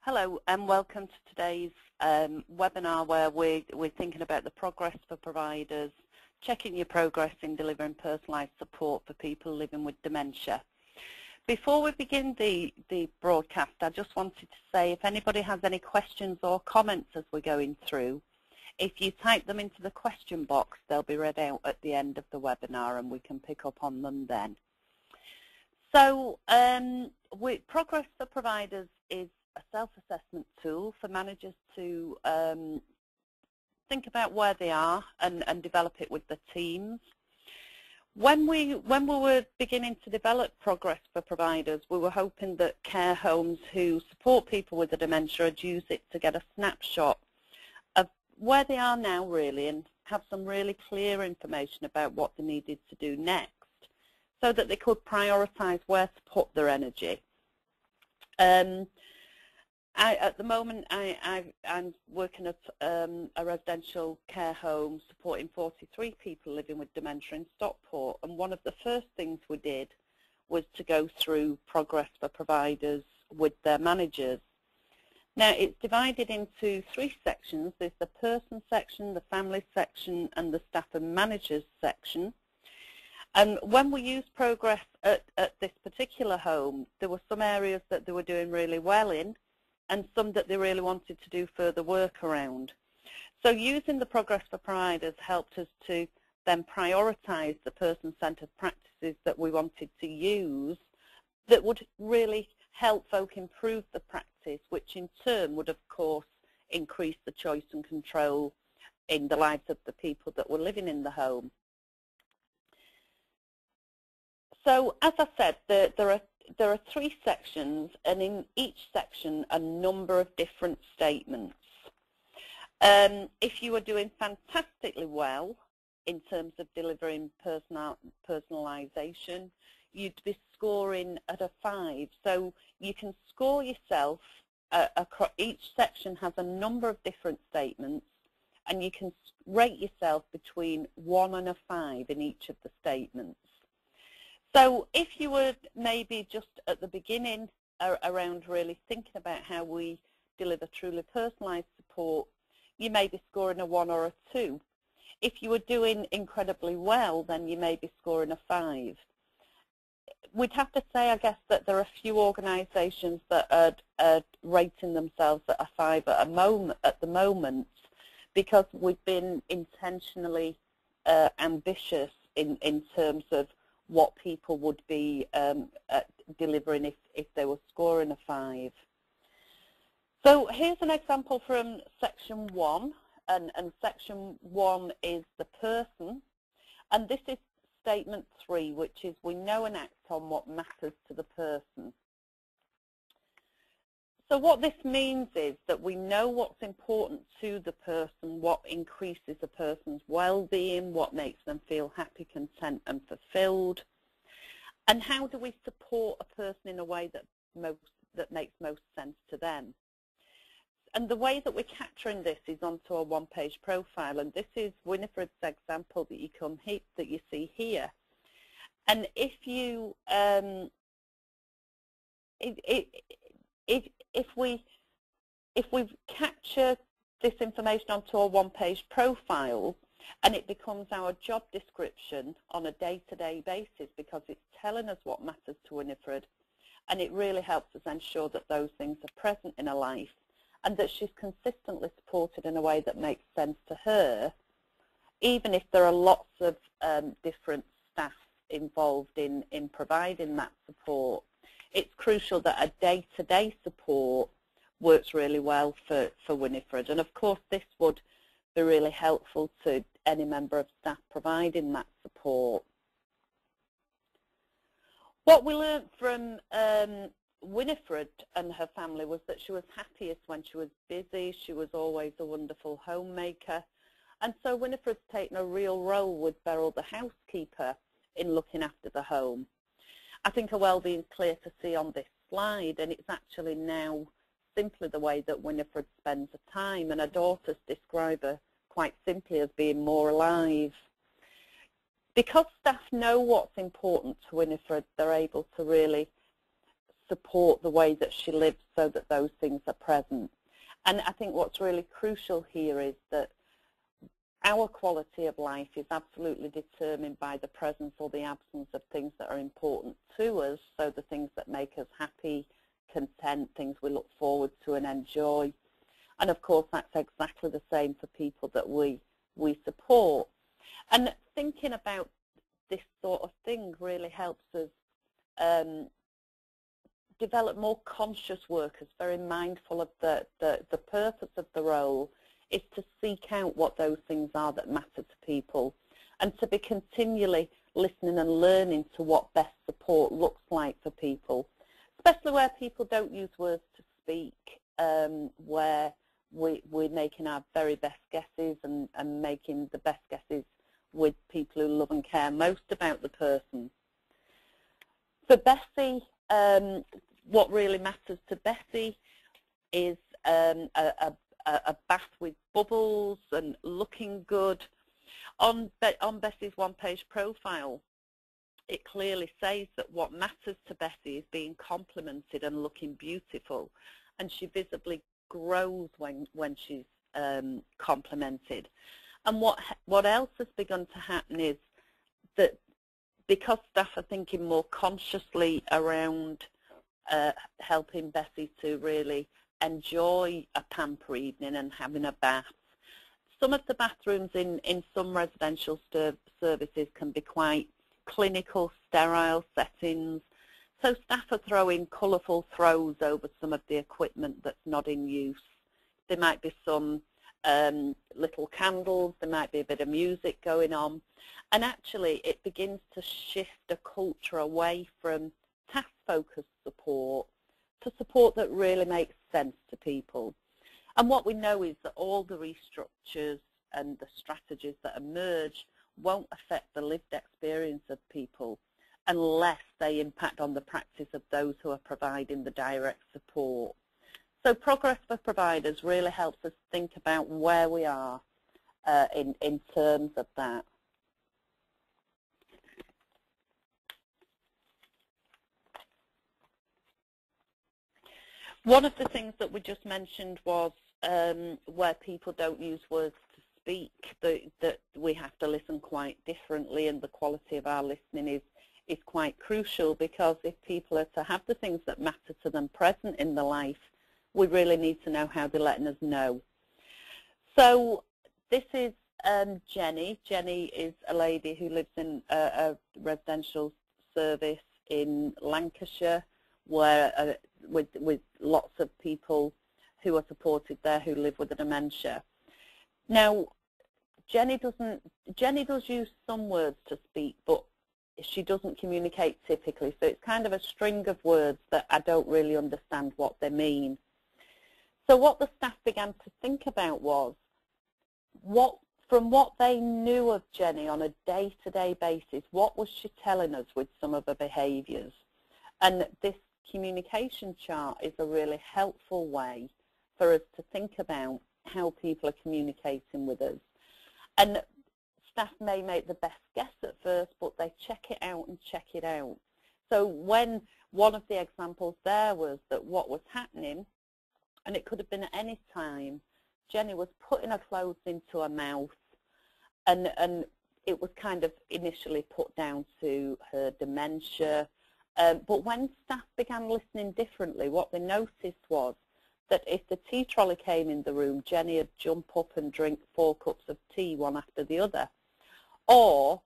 Hello and welcome to today's webinar where we're thinking about the progress for providers, checking your progress in delivering personalised support for people living with dementia. Before we begin the broadcast, I just wanted to say if anybody has any questions or comments as we're going through, if you type them into the question box, they'll be read out at the end of the webinar and we can pick up on them then. So Progress for Providers is a self-assessment tool for managers to think about where they are and develop it with the teams. When we were beginning to develop Progress for Providers, we were hoping that care homes who support people with dementia would use it to get a snapshot of where they are now really and have some really clear information about what they needed to do next so that they could prioritise where to put their energy. At the moment, I'm working at a residential care home supporting 43 people living with dementia in Stockport, and one of the first things we did was to go through Progress for Providers with their managers. Now, it's divided into three sections. There's the person section, the family section, and the staff and managers section. And when we used Progress at this particular home, there were some areas that they were doing really well in, and some that they really wanted to do further work around. So using the Progress for Providers helped us to then prioritise the person-centred practices that we wanted to use that would really help folk improve the practice, which in turn would, of course, increase the choice and control in the lives of the people that were living in the home. So, as I said, there are three sections, and in each section a number of different statements. If you are doing fantastically well in terms of delivering personalisation, you'd be scoring at a 5. So you can score yourself, each section has a number of different statements, and you can rate yourself between 1 and a 5 in each of the statements. So if you were maybe just at the beginning around really thinking about how we deliver truly personalised support, you may be scoring a 1 or a 2. If you were doing incredibly well, then you may be scoring a 5. We'd have to say, I guess, that there are a few organisations that are rating themselves at a 5 at the moment because we've been intentionally ambitious in terms of what people would be delivering if they were scoring a 5. So here's an example from section 1, and section 1 is the person, and this is statement 3, which is we know and act on what matters to the person. So what this means is that we know what's important to the person, what increases a person's well-being, what makes them feel happy, content and fulfilled, and how do we support a person in a way that makes most sense to them. And the way that we're capturing this is onto a one-page profile, and this is Winifred's example that you see here. And if you if we capture this information onto a one-page profile, and it becomes our job description on a day-to-day basis because it's telling us what matters to Winifred, and it really helps us ensure that those things are present in her life and that she's consistently supported in a way that makes sense to her, even if there are lots of different staff involved in providing that support. It's crucial that a day-to-day support works really well for Winifred. And of course this would be really helpful to any member of staff providing that support. What we learned from Winifred and her family was that she was happiest when she was busy. She was always a wonderful homemaker. And so Winifred's taken a real role with Beryl, the housekeeper, in looking after the home. I think her well-being is clear to see on this slide, and it's actually now simply the way that Winifred spends her time, and her daughters describe her quite simply as being more alive. Because staff know what's important to Winifred, they're able to really support the way that she lives so that those things are present. And I think what's really crucial here is that our quality of life is absolutely determined by the presence or the absence of things that are important to us, so the things that make us happy, content, things we look forward to and enjoy. And of course that's exactly the same for people that we support. And thinking about this sort of thing really helps us develop more conscious workers, very mindful of the purpose of the role is to seek out what those things are that matter to people, and to be continually listening and learning to what best support looks like for people, especially where people don't use words to speak, where we're making our very best guesses and making the best guesses with people who love and care most about the person. For Bessie, what really matters to Bessie is a bath with bubbles and looking good. On Bessie's one-page profile, it clearly says that what matters to Bessie is being complimented and looking beautiful, and she visibly grows when she's complimented. And what else has begun to happen is that because staff are thinking more consciously around helping Bessie to really enjoy a pamper evening and having a bath. Some of the bathrooms in some residential services can be quite clinical, sterile settings. So staff are throwing colourful throws over some of the equipment that's not in use. There might be some little candles, there might be a bit of music going on. And actually it begins to shift a culture away from task-focused support to support that really makes sense to people. And what we know is that all the restructures and the strategies that emerge won't affect the lived experience of people unless they impact on the practice of those who are providing the direct support. So Progress for Providers really helps us think about where we are in terms of that. One of the things that we just mentioned was where people don't use words to speak, that we have to listen quite differently, and the quality of our listening is quite crucial, because if people are to have the things that matter to them present in their life, we really need to know how they're letting us know. So this is Jenny. Jenny is a lady who lives in a residential service in Lancashire, where with lots of people who are supported there who live with a dementia. Now, Jenny does use some words to speak, but she doesn't communicate typically, so it's kind of a string of words that I don't really understand what they mean. So what the staff began to think about was, from what they knew of Jenny on a day-to-day basis, what was she telling us with some of her behaviours? And this communication chart is a really helpful way for us to think about how people are communicating with us. And staff may make the best guess at first, but they check it out and check it out. So when one of the examples there was that what was happening, and it could have been at any time, Jenny was putting her clothes into her mouth, and it was kind of initially put down to her dementia. But when staff began listening differently, what they noticed was that if the tea trolley came in the room, Jenny would jump up and drink 4 cups of tea, one after the other. Or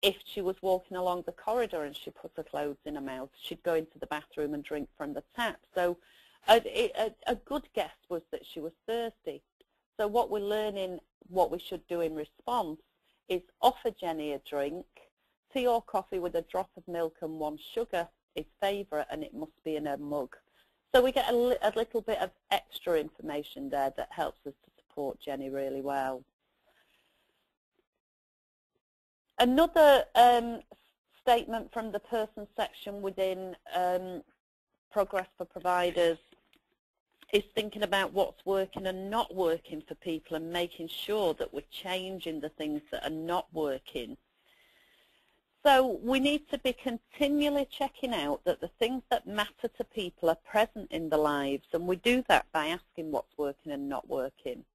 if she was walking along the corridor and she put her clothes in her mouth, she'd go into the bathroom and drink from the tap. So a good guess was that she was thirsty. So what we're learning, what we should do in response, is offer Jenny a drink. Tea or coffee with a drop of milk and 1 sugar is favourite, and it must be in a mug. So we get a little bit of extra information there that helps us to support Jenny really well. Another statement from the person section within Progress for Providers is thinking about what's working and not working for people, and making sure that we're changing the things that are not working. So we need to be continually checking out that the things that matter to people are present in their lives, and we do that by asking what's working and not working.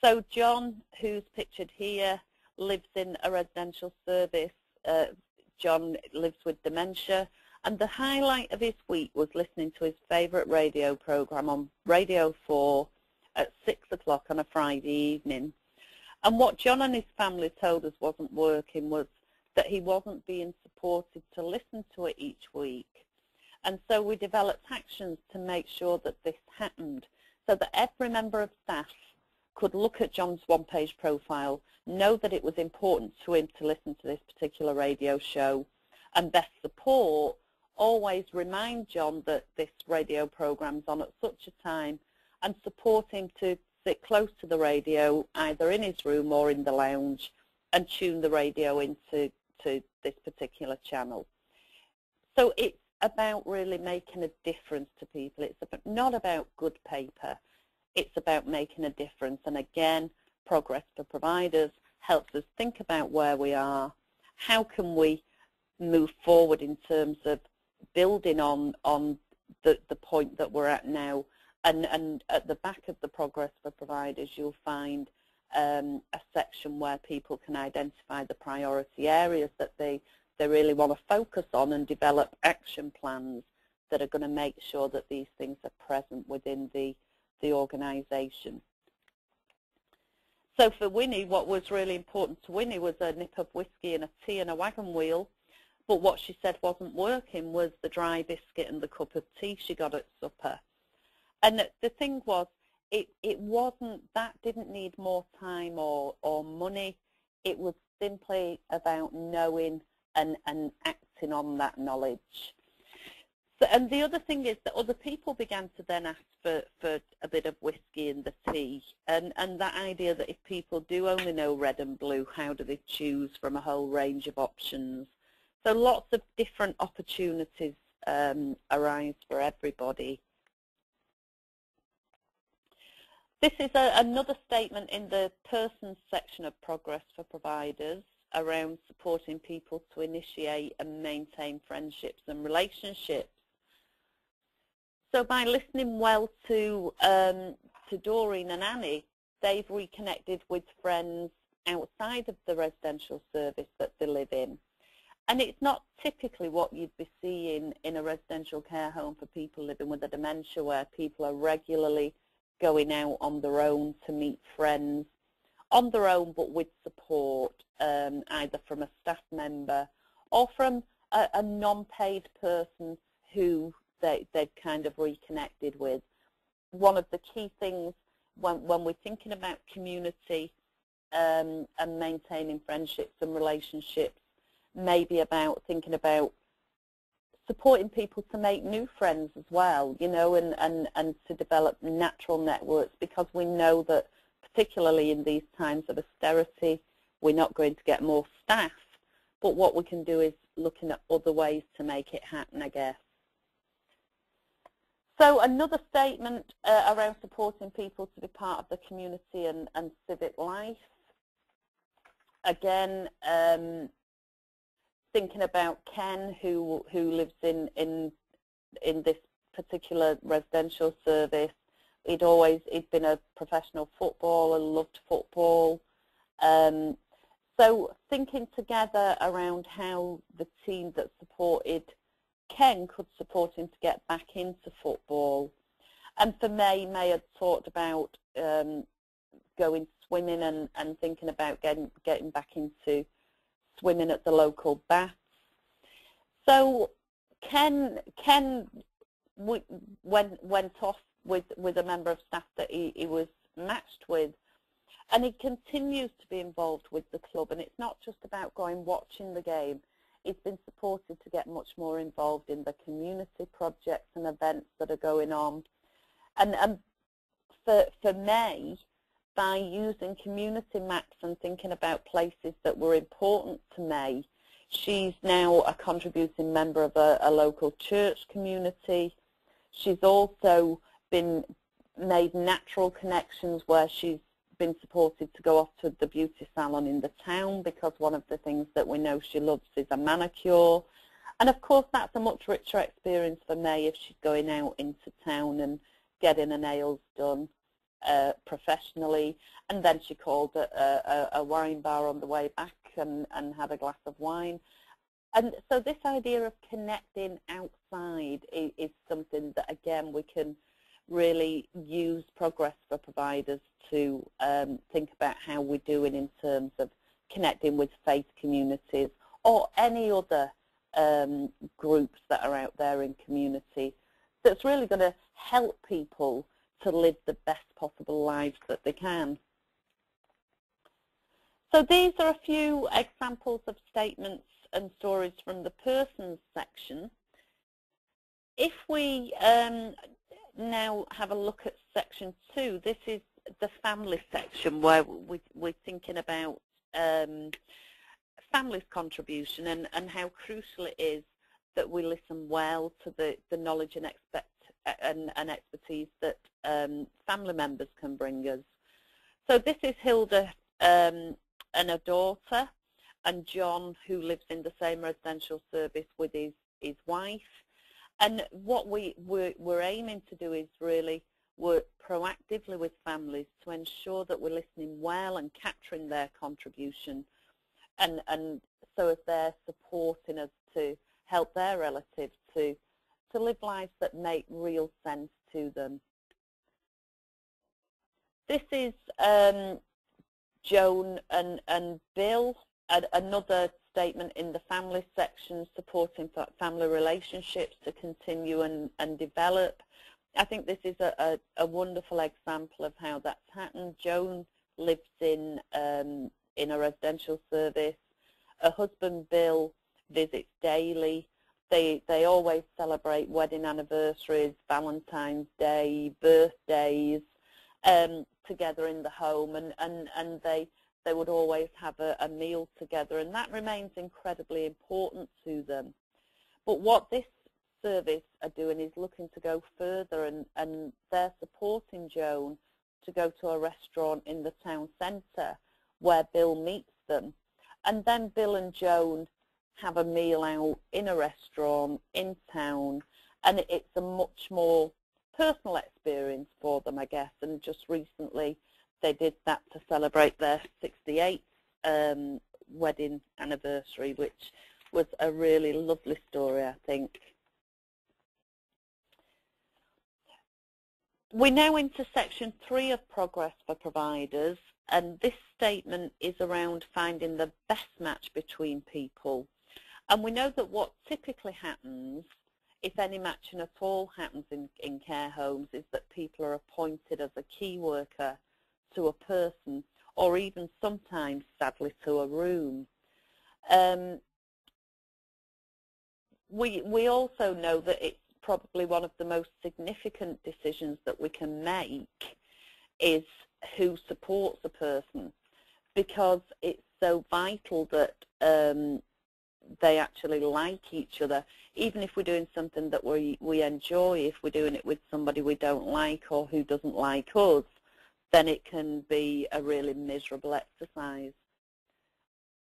So John, who's pictured here, lives in a residential service. John lives with dementia, and the highlight of his week was listening to his favourite radio programme on Radio 4 at 6 o'clock on a Friday evening. And what John and his family told us wasn't working was that he wasn't being supported to listen to it each week. And so we developed actions to make sure that this happened, so that every member of staff could look at John's one-page profile, know that it was important to him to listen to this particular radio show, and best support, always remind John that this radio programme's on at such a time, and support him to sit close to the radio, either in his room or in the lounge, and tune the radio into this particular channel. So it's about really making a difference to people. It's not about good paper. It's about making a difference. And again, Progress for Providers helps us think about where we are. How can we move forward in terms of building on the point that we're at now? And at the back of the Progress for Providers, you'll find a section where people can identify the priority areas that they really want to focus on and develop action plans that are going to make sure that these things are present within the organisation. So for Winnie, what was really important to Winnie was a nip of whiskey and a tea and a wagon wheel, but what she said wasn't working was the dry biscuit and the cup of tea she got at supper. And the thing was, it wasn't, that didn't need more time or money. It was simply about knowing and acting on that knowledge. So, and the other thing is that other people began to then ask for a bit of whiskey in the tea, and that idea that if people do only know red and blue, how do they choose from a whole range of options? So lots of different opportunities arise for everybody. This is another statement in the persons section of Progress for Providers around supporting people to initiate and maintain friendships and relationships. So by listening well to Doreen and Annie, they've reconnected with friends outside of the residential service that they live in. And it's not typically what you'd be seeing in a residential care home for people living with a dementia, where people are regularly going out on their own to meet friends, on their own but with support, either from a staff member or from a non-paid person who they've kind of reconnected with. One of the key things when we're thinking about community and maintaining friendships and relationships may be about thinking about supporting people to make new friends as well, you know, and to develop natural networks, because we know that particularly in these times of austerity, we're not going to get more staff, but what we can do is looking at other ways to make it happen, I guess. So another statement around supporting people to be part of the community and civic life. Again, thinking about Ken, who lives in this particular residential service. He'd been a professional footballer, loved football. So thinking together around how the team that supported Ken could support him to get back into football. And for May had talked about going swimming and thinking about getting back into swimming at the local baths. So Ken went off with a member of staff that he was matched with, and he continues to be involved with the club. And it's not just about going watching the game. He's been supported to get much more involved in the community projects and events that are going on. And for May, by using community maps and thinking about places that were important to May, she's now a contributing member of a local church community. She's also made natural connections where she's been supported to go off to the beauty salon in the town because one of the things that we know she loves is a manicure. And of course that's a much richer experience for May if she's going out into town and getting her nails done professionally. And then she called a wine bar on the way back and had a glass of wine. And so this idea of connecting outside is something that, again, we can really use Progress for Providers to think about how we're doing in terms of connecting with faith communities or any other groups that are out there in community. So it's really going to help people to live the best possible lives that they can. So these are a few examples of statements and stories from the persons section. If we now have a look at section 2, this is the family section where we're thinking about family's contribution and how crucial it is that we listen well to the knowledge and expertise that family members can bring us. So this is Hilda and her daughter, and John, who lives in the same residential service with his wife. And what we're aiming to do is really work proactively with families to ensure that we're listening well and capturing their contribution, and so as they're supporting us to help their relatives to live lives that make real sense to them. This is Joan and Bill, another statement in the family section, supporting family relationships to continue and develop. I think this is a wonderful example of how that's happened. Joan lives in a residential service. Her husband Bill visits daily. They always celebrate wedding anniversaries, Valentine's Day, birthdays together in the home, and they would always have a meal together, and that remains incredibly important to them. But what this service are doing is looking to go further, and they're supporting Joan to go to a restaurant in the town centre where Bill meets them, and then Bill and Joan have a meal out in a restaurant in town, and it's a much more personal experience for them, I guess. And just recently they did that to celebrate their 68th wedding anniversary, which was a really lovely story, I think. We're now into section 3 of Progress for Providers, and this statement is around finding the best match between people. And we know that what typically happens, if any matching at all happens in care homes, is that people are appointed as a key worker to a person, or even sometimes, sadly, to a room. We also know that it's probably one of the most significant decisions that we can make is who supports a person, because it's so vital that they actually like each other. Even if we're doing something that we enjoy, if we're doing it with somebody we don't like or who doesn't like us, then it can be a really miserable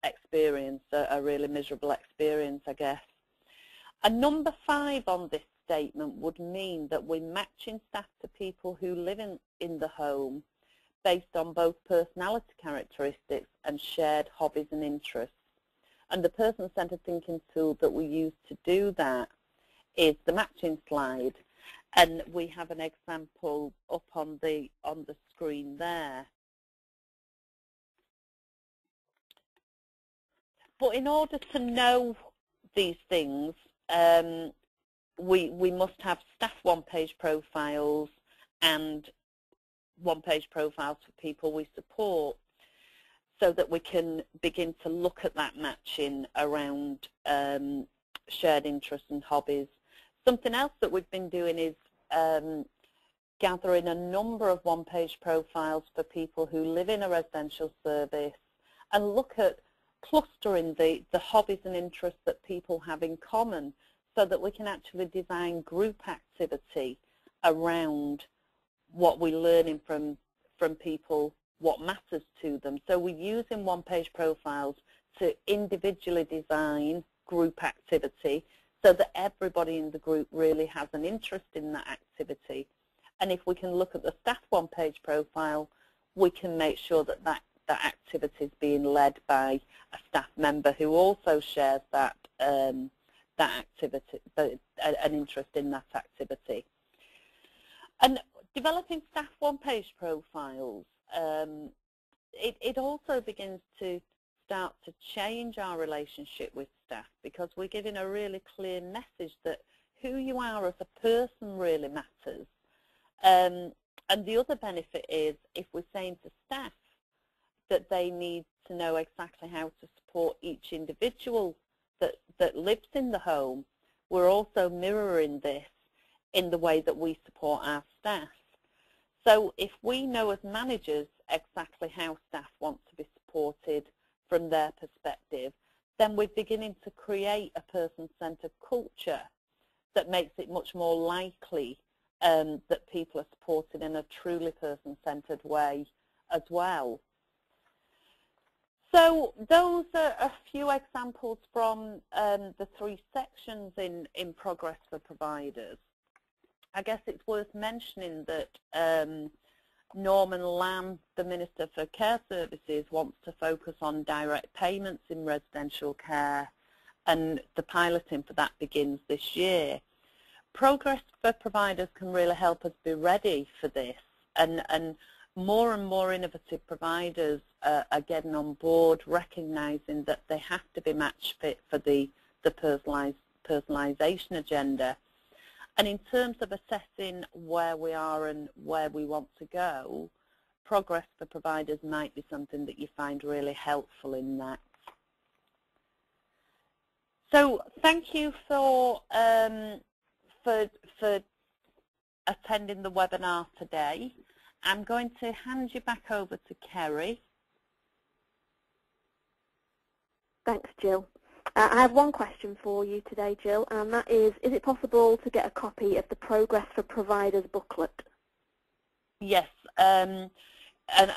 experience, a really miserable experience, I guess. And number 5 on this statement would mean that we're matching staff to people who live in the home based on both personality characteristics and shared hobbies and interests. And the person-centered thinking tool that we use to do that is the matching slide. And we have an example up on the screen there. But in order to know these things, we must have staff one-page profiles and one-page profiles for people we support, so that we can begin to look at that matching around shared interests and hobbies. Something else that we've been doing is gathering a number of one-page profiles for people who live in a residential service and look at clustering the hobbies and interests that people have in common, so that we can actually design group activity around what we're learning from people what matters to them. So we're using one-page profiles to individually design group activity so that everybody in the group really has an interest in that activity. And if we can look at the staff one-page profile, we can make sure that that activity is being led by a staff member who also shares that activity, an interest in that activity. And developing staff one-page profiles, it also begins to start to change our relationship with staff, because we're giving a really clear message that who you are as a person really matters. And the other benefit is, if we're saying to staff that they need to know exactly how to support each individual that lives in the home, we're also mirroring this in the way that we support our staff. So if we know as managers exactly how staff want to be supported from their perspective, then we're beginning to create a person-centered culture that makes it much more likely that people are supported in a truly person-centered way as well. So those are a few examples from the 3 sections in Progress for Providers. I guess it's worth mentioning that Norman Lamb, the Minister for Care Services, wants to focus on direct payments in residential care, and the piloting for that begins this year. Progress for Providers can really help us be ready for this, and more innovative providers are getting on board, recognising that they have to be match fit for the personalisation agenda. And in terms of assessing where we are and where we want to go, Progress for Providers might be something that you find really helpful in that. So thank you for attending the webinar today. I'm going to hand you back over to Kerry. Thanks, Jill. I have one question for you today, Jill, and that is it possible to get a copy of the Progress for Providers booklet? Yes, an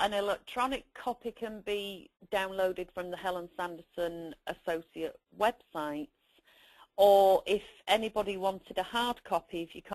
electronic copy can be downloaded from the Helen Sanderson Associate website, or if anybody wanted a hard copy, if you